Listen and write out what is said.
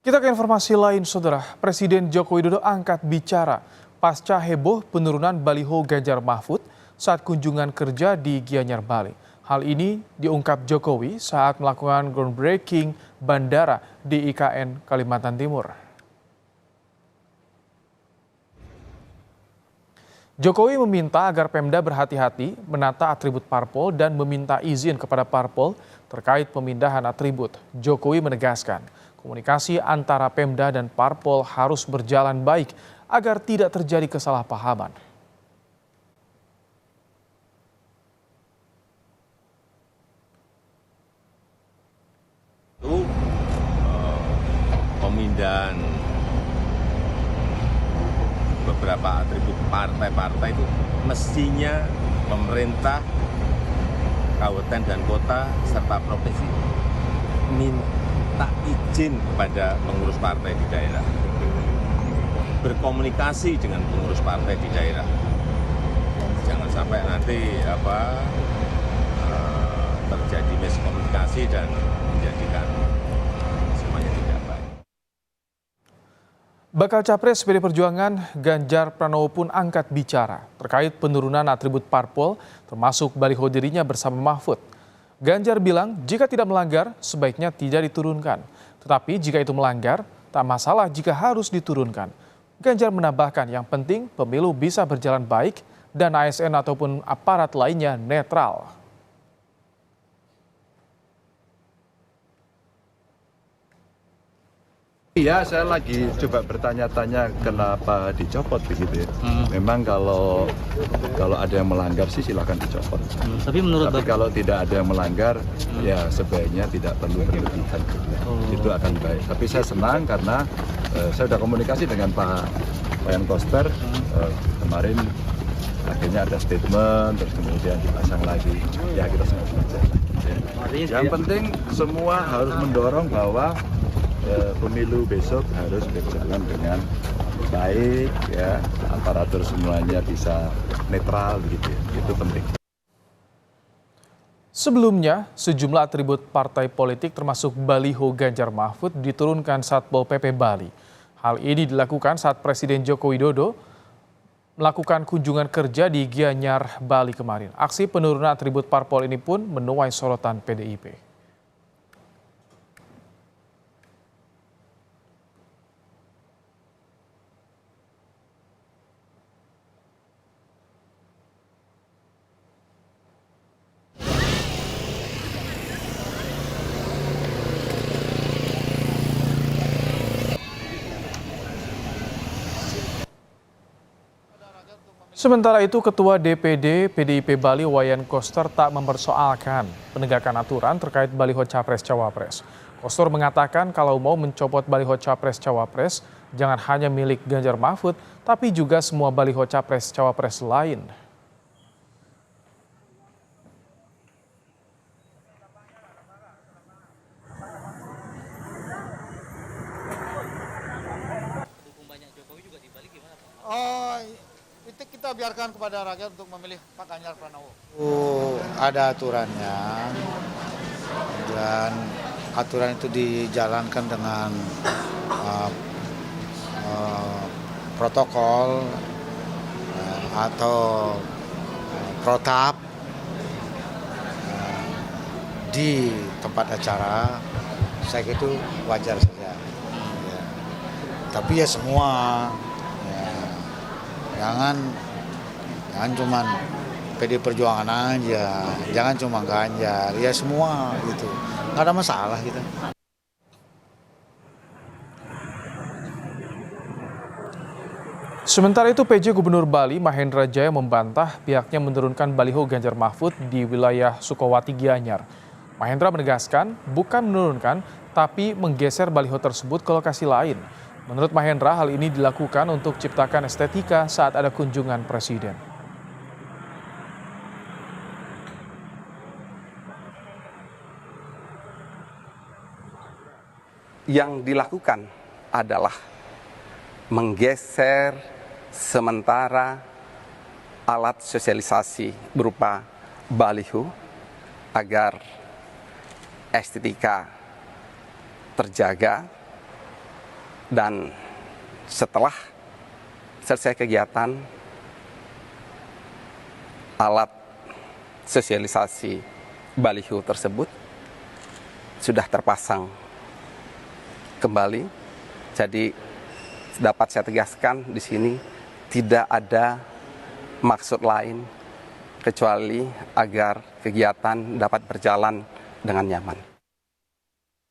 Kita ke informasi lain, Saudara. Presiden Joko Widodo angkat bicara pasca heboh penurunan baliho Ganjar Mahfud saat kunjungan kerja di Gianyar, Bali. Hal ini diungkap Jokowi saat melakukan groundbreaking bandara di IKN Kalimantan Timur. Jokowi meminta agar Pemda berhati-hati menata atribut parpol dan meminta izin kepada parpol terkait pemindahan atribut. Jokowi menegaskan, komunikasi antara Pemda dan parpol harus berjalan baik agar tidak terjadi kesalahpahaman. Pemindahan beberapa atribut partai-partai itu mestinya pemerintah, kabupaten dan kota serta provinsi minta izin kepada pengurus partai di daerah, berkomunikasi dengan pengurus partai di daerah. Jangan sampai nanti terjadi miskomunikasi dan menjadikan semuanya tidak baik. Bakal Capres PD Perjuangan Ganjar Pranowo pun angkat bicara terkait penurunan atribut parpol termasuk baliho dirinya bersama Mahfud. Ganjar bilang jika tidak melanggar sebaiknya tidak diturunkan. Tetapi jika itu melanggar tak masalah jika harus diturunkan. Ganjar menambahkan yang penting pemilu bisa berjalan baik dan ASN ataupun aparat lainnya netral. Iya, saya lagi coba bertanya-tanya kenapa dicopot begitu ya. Memang kalau ada yang melanggar sih silakan dicopot. Tapi kalau tidak ada yang melanggar, ya sebaiknya tidak perlu berlebihan. Itu akan baik. Tapi saya senang karena saya sudah komunikasi dengan Pak Wayan Koster kemarin. Akhirnya ada statement, terus kemudian dipasang lagi. Ya kita senang saja. Yang penting semua harus mendorong bahwa pemilu besok harus berjalan dengan baik, ya, aparatur semuanya bisa netral begitu ya. Itu penting. Sebelumnya, sejumlah atribut partai politik termasuk baliho Ganjar Mahfud diturunkan Satpol PP Bali. Hal ini dilakukan saat Presiden Joko Widodo melakukan kunjungan kerja di Gianyar, Bali kemarin. Aksi penurunan atribut parpol ini pun menuai sorotan PDIP. Sementara itu, Ketua DPD PDIP Bali Wayan Koster tak mempersoalkan penegakan aturan terkait baliho Capres-Cawapres. Koster mengatakan kalau mau mencopot baliho Capres-Cawapres, jangan hanya milik Ganjar Mahfud, tapi juga semua baliho Capres-Cawapres lain. Itu kita biarkan kepada rakyat untuk memilih Pak Ganjar Pranowo. Ada aturannya dan aturan itu dijalankan dengan protokol atau protap di tempat acara. Saya kira itu wajar saja. Ya. Tapi ya semua. Jangan cuman PD Perjuangan aja, jangan cuma Ganjar, ya semua gitu. Nggak ada masalah gitu. Sementara itu, PJ Gubernur Bali Mahendra Jaya membantah pihaknya menurunkan baliho Ganjar Mahfud di wilayah Sukowati Gianyar. Mahendra menegaskan bukan menurunkan, tapi menggeser baliho tersebut ke lokasi lain. Menurut Mahendra, hal ini dilakukan untuk ciptakan estetika saat ada kunjungan presiden. Yang dilakukan adalah menggeser sementara alat sosialisasi berupa baliho agar estetika terjaga Dan setelah selesai kegiatan, alat sosialisasi baliho tersebut sudah terpasang kembali. Jadi dapat saya tegaskan di sini tidak ada maksud lain kecuali agar kegiatan dapat berjalan dengan nyaman.